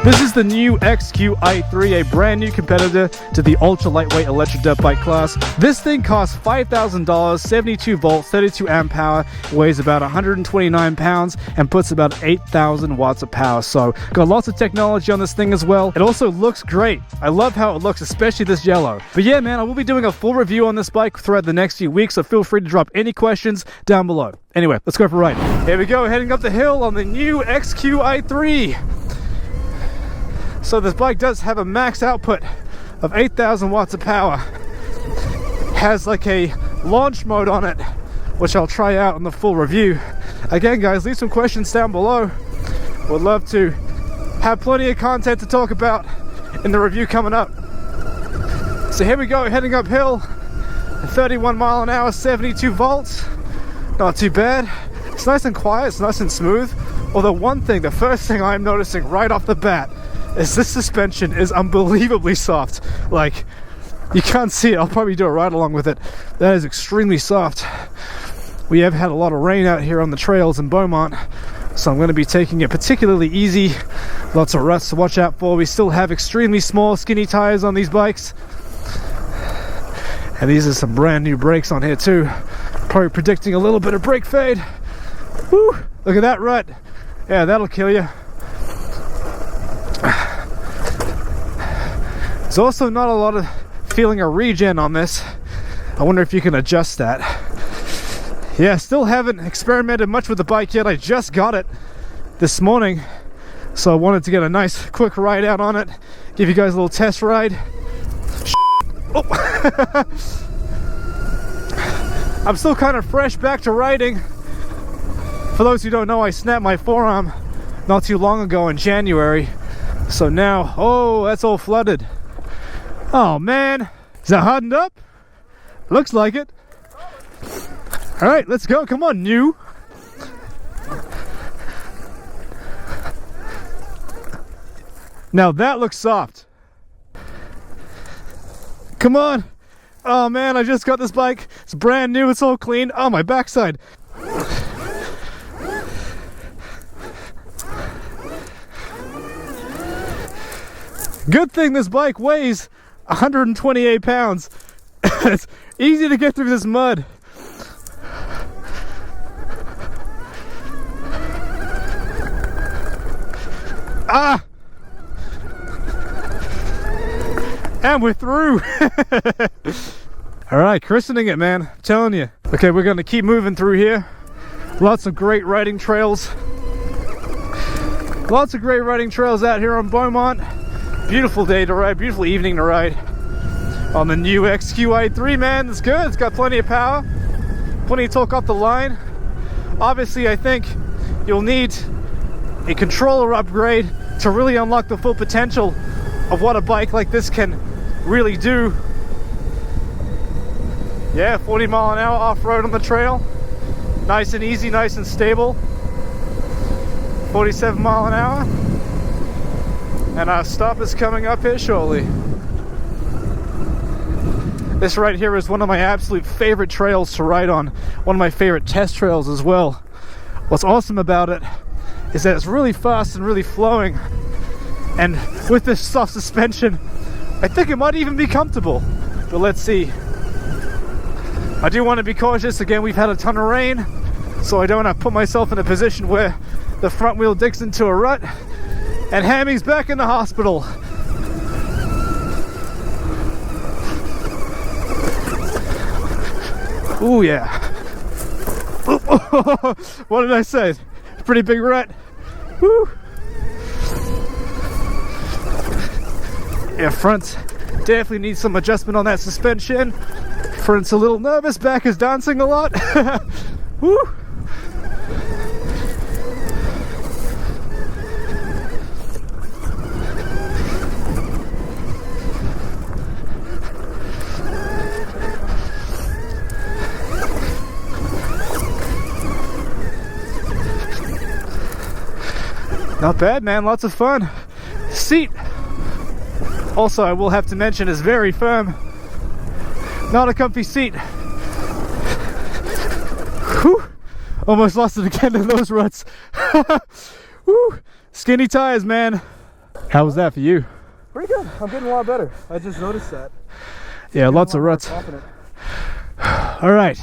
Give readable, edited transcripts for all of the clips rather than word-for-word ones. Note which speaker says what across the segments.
Speaker 1: This is the NIU XQi3, a brand new competitor to the ultra lightweight electric dirt bike class. This thing costs $5,000, 72 volt, 32 amp power, weighs about 129 pounds, and puts about 8,000 watts of power. So got lots of technology on this thing as well. It also looks great. I love how it looks, especially this yellow. But yeah, man, I will be doing a full review on this bike throughout the next few weeks, so feel free to drop any questions down below. Anyway, let's go for a ride. Here we go, heading up the hill on the NIU XQi3. So this bike does have a max output of 8,000 watts of power. Has like a launch mode on it, which I'll try out in the full review. Again, guys, leave some questions down below. Would love to have plenty of content to talk about in the review coming up. So here we go, heading uphill, 31 mile an hour, 72 volts. Not too bad. It's nice and quiet, it's nice and smooth. Although one thing, the first thing I'm noticing right off the bat is this suspension is unbelievably soft. Like, you can't see it. I'll probably do a ride along with it. That is extremely soft. We have had a lot of rain out here on the trails in Beaumont, so I'm going to be taking it particularly easy. Lots of ruts to watch out for. We still have extremely small, skinny tires on these bikes. And these are some brand new brakes on here too. Probably predicting a little bit of brake fade. Woo! Look at that rut. Yeah, that'll kill you. There's also not a lot of feeling a regen on this. I wonder if you can adjust that. Yeah, still haven't experimented much with the bike yet. I just got it this morning, so I wanted to get a nice quick ride out on it, give you guys a little test ride. Oh. I'm still kind of fresh back to riding. For those who don't know, I snapped my forearm not too long ago in January, so now, oh, that's all flooded. Oh man, is that hardened up? Looks like it. All right, let's go. Come on, NIU. Now that looks soft. Come on. Oh man, I just got this bike. It's brand new, it's all clean. Oh, my backside. Good thing this bike weighs 128 pounds. It's easy to get through this mud. Ah! And we're through. All right, christening it, man. I'm telling you. Okay, we're gonna keep moving through here. Lots of great riding trails. Lots of great riding trails out here on Beaumont. Beautiful day to ride, beautiful evening to ride on the NIU XQi3, man. It's good, it's got plenty of power, plenty of torque off the line. Obviously, I think you'll need a controller upgrade to really unlock the full potential of what a bike like this can really do. Yeah, 40 mile an hour off-road on the trail. Nice and easy, nice and stable. 47 mile an hour. And our stop is coming up here shortly. This right here is one of my absolute favorite trails to ride on. One of my favorite test trails as well. What's awesome about it is that it's really fast and really flowing. And with this soft suspension, I think it might even be comfortable. But let's see. I do want to be cautious. Again, we've had a ton of rain, so I don't want to put myself in a position where the front wheel digs into a rut. And Hammy's back in the hospital. Ooh, yeah. What did I say? Pretty big rut. Woo. Yeah, front definitely needs some adjustment on that suspension. Front's a little nervous, back is dancing a lot. Woo. Not bad, man, lots of fun. Seat, also I will have to mention, is very firm. Not a comfy seat. Whew. Almost lost it again in those ruts. Woo. Skinny tires, man. How was that for you?
Speaker 2: Pretty good. I'm getting a lot better. I just noticed that.
Speaker 1: Yeah, lots of ruts. All right.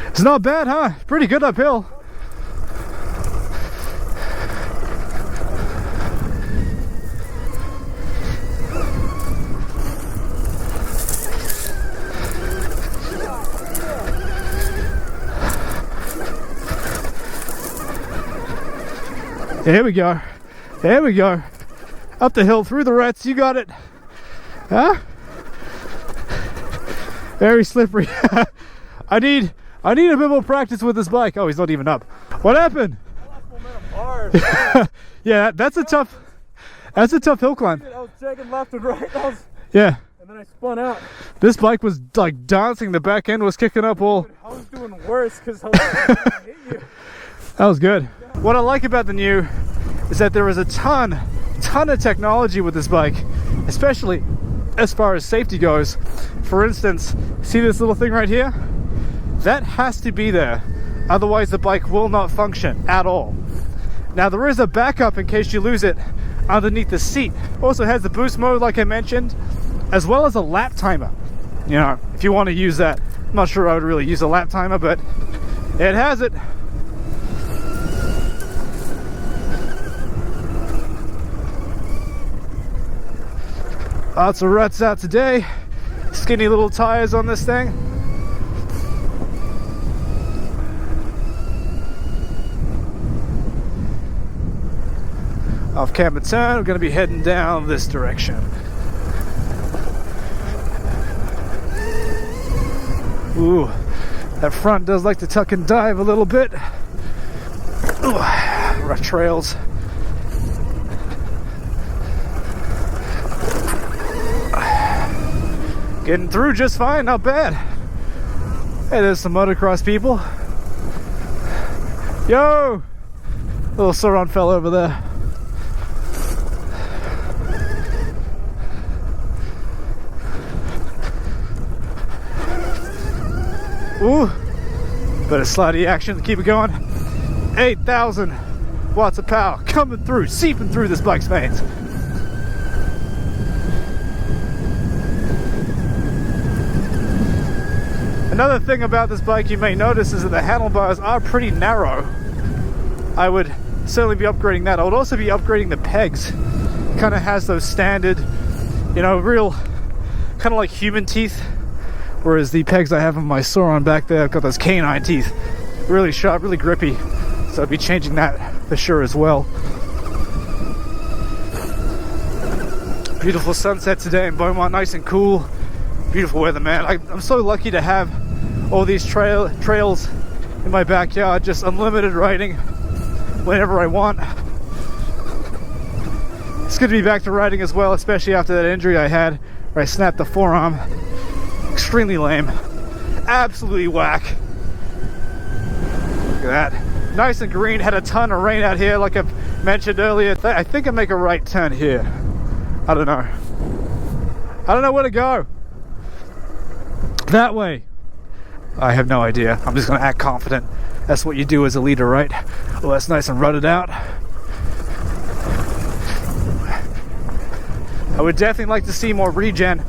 Speaker 1: It's not bad, huh? Pretty good uphill. There we go. There we go. Up the hill, through the ruts. You got it. Huh? Very slippery. I need a bit more practice with this bike. Oh, he's not even up. What happened?
Speaker 2: I lost momentum hard.
Speaker 1: Yeah, that's a tough hill climb.
Speaker 2: I was dragging left and right.
Speaker 1: Yeah.
Speaker 2: And then I spun out.
Speaker 1: This bike was like dancing. The back end was kicking up all.
Speaker 2: Dude, I was doing worse because I was trying to hit you.
Speaker 1: That was good. What I like about the new is that there is a ton of technology with this bike, especially as far as safety goes. For instance, see this little thing right here? That has to be there, otherwise the bike will not function at all. Now there is a backup in case you lose it underneath the seat. Also has the boost mode like I mentioned, as well as a lap timer. You know, if you want to use that. I'm not sure I would really use a lap timer, but it has it. Lots of ruts out today. Skinny little tires on this thing. Off camber turn, we're going to be heading down this direction. Ooh, that front does like to tuck and dive a little bit. Ooh, rough trails. Getting through just fine, not bad. Hey, there's some motocross people. Yo! Little Sauron fell over there. Ooh! Bit of slidey action to keep it going. 8,000 watts of power coming through, seeping through this bike's veins. Another thing about this bike you may notice is that the handlebars are pretty narrow. I would certainly be upgrading that. I would also be upgrading the pegs. It kind of has those standard, you know, real kind of like human teeth, whereas the pegs I have on my Sauron back there have got those canine teeth. Really sharp, really grippy. So I'd be changing that for sure as well. Beautiful sunset today in Beaumont, nice and cool. Beautiful weather, man. I'm so lucky to have all these trails in my backyard, just unlimited riding whenever I want. It's good to be back to riding as well, especially after that injury I had where I snapped the forearm. Extremely lame. Absolutely whack. Look at that. Nice and green. Had a ton of rain out here like I've mentioned earlier. I think I make a right turn here. I don't know. I don't know where to go. That way. I have no idea. I'm just going to act confident. That's what you do as a leader, right? Well, that's nice and rutted out. I would definitely like to see more regen.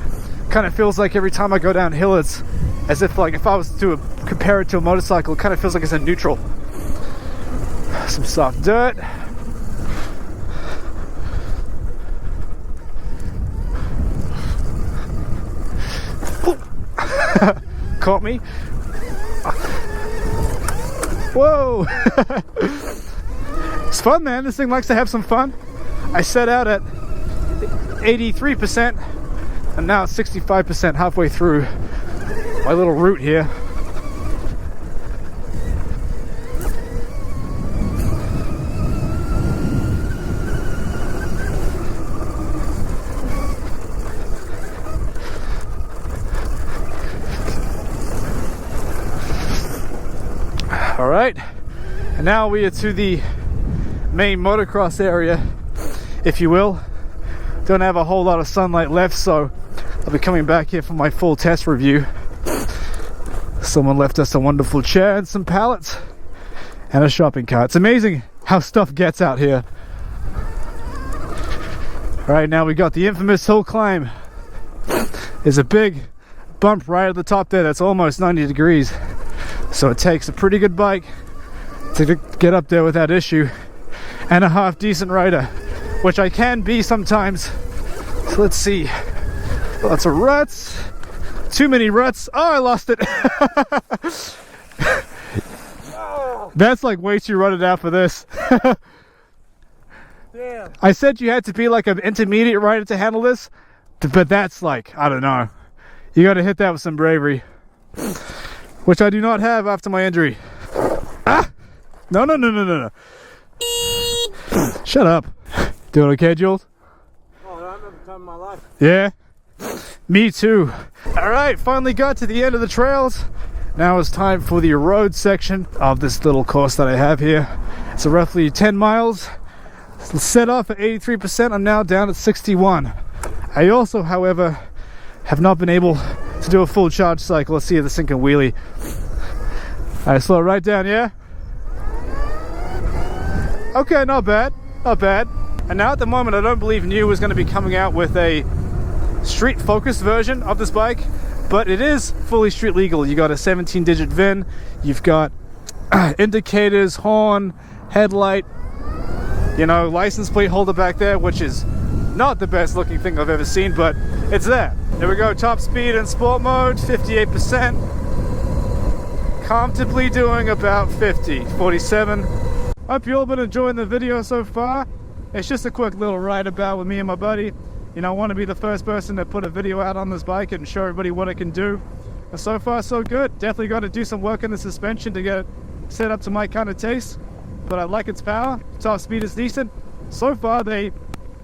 Speaker 1: Kind of feels like every time I go downhill, it's as if like if I was to compare it to a motorcycle, it kind of feels like it's in neutral. Some soft dirt. Caught me. Whoa. It's fun, man. This thing likes to have some fun. I set out at 83% and now it's 65% halfway through my little route here. All right, and now we are to the main motocross area, if you will. Don't have a whole lot of sunlight left, so I'll be coming back here for my full test review. Someone left us a wonderful chair and some pallets and a shopping cart. It's amazing how stuff gets out here. Alright, now we got the infamous hill climb. There's a big bump right at the top there that's almost 90 degrees. So it takes a pretty good bike to get up there without issue. And a half decent rider, which I can be sometimes. So let's see. Lots of ruts. Too many ruts. Oh, I lost it. That's like way too rutted out for this.
Speaker 2: Damn.
Speaker 1: I said you had to be like an intermediate rider to handle this, but that's like, I don't know. You got to hit that with some bravery, which I do not have after my injury. Ah! No. Shut up. Doing okay, Jules?
Speaker 2: Oh, I've never time in my life.
Speaker 1: Yeah? Me too. Alright, finally got to the end of the trails. Now it's time for the road section of this little course that I have here. It's roughly 10 miles. Set off at 83%, I'm now down at 61. I also, however, have not been able to do a full charge cycle. Let's see the sinking wheelie. Alright, slow it right down, yeah? Okay, not bad, not bad. And now at the moment, I don't believe NIU is going to be coming out with a street focused version of this bike, but it is fully street legal. You got a 17-digit VIN, you've got indicators, horn, headlight, you know, license plate holder back there, which is not the best looking thing I've ever seen, but it's there. There we go, top speed in sport mode, 58%. Comfortably doing about 50, 47. Hope you all been enjoying the video so far. It's just a quick little ride about with me and my buddy. You know, I want to be the first person to put a video out on this bike and show everybody what it can do. And so far so good. Definitely got to do some work in the suspension to get it set up to my kind of taste. But I like its power. Top speed is decent. So far they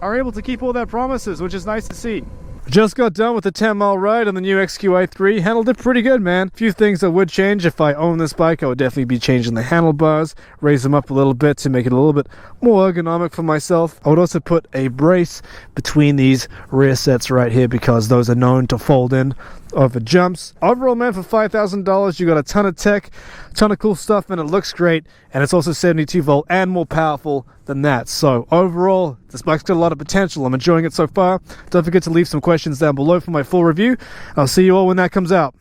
Speaker 1: are able to keep all their promises, which is nice to see. Just got done with the 10-mile ride on the NIU XQi3. Handled it pretty good, man. A few things I would change if I own this bike. I would definitely be changing the handlebars, raise them up a little bit to make it a little bit more ergonomic for myself. I would also put a brace between these rear sets right here because those are known to fold in over jumps. Overall, man, for $5,000, you got a ton of tech, a ton of cool stuff, and it looks great. And it's also 72 volt and more powerful than that. So overall, this bike's got a lot of potential. I'm enjoying it so far. Don't forget to leave some questions down below for my full review. I'll see you all when that comes out.